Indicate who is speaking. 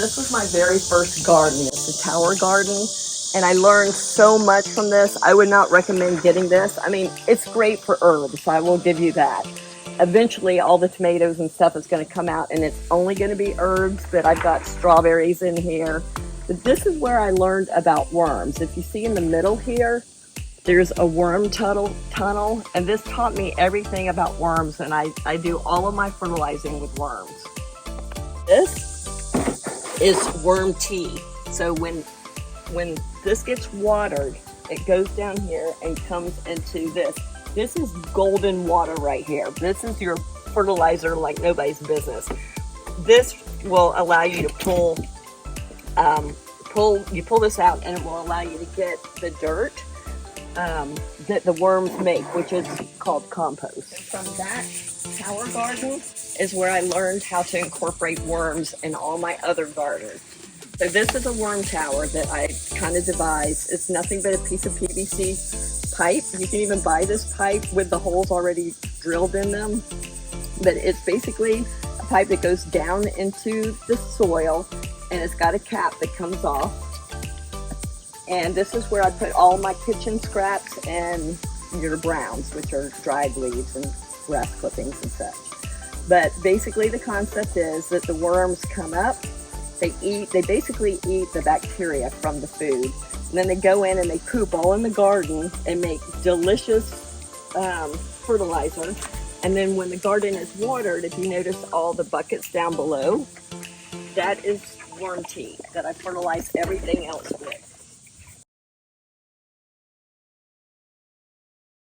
Speaker 1: this was my very first garden. It's a tower garden, and I learned so much from this. I would not recommend getting this. I mean, it's great for herbs, I will give you that. Eventually, all the tomatoes and stuff is going to come out, and it's only going to be herbs, but I've got strawberries in here. But this is where I learned about worms. If you see in the middle here, there's a worm tunnel, and this taught me everything about worms, and I do all of my fertilizing with worms. This is worm tea. So when this gets watered, it goes down here and comes into this. This is golden water right here. This is your fertilizer like nobody's business. This will allow you to pull this out, and it will allow you to get the dirt that the worms make, which is called compost. From that tower garden is where I learned how to incorporate worms in all my other gardens. So this is a worm tower that I kind of devised. It's nothing but a piece of PVC pipe. You can even buy this pipe with the holes already drilled in them. But it's basically a pipe that goes down into the soil, and it's got a cap that comes off. And this is where I put all my kitchen scraps and your browns, which are dried leaves and grass clippings and such. But basically the concept is that the worms come up, they basically eat the bacteria from the food, and then they go in and they poop all in the garden and make delicious fertilizer. And then when the garden is watered, if you notice all the buckets down below, that is worm tea that I fertilize everything else with.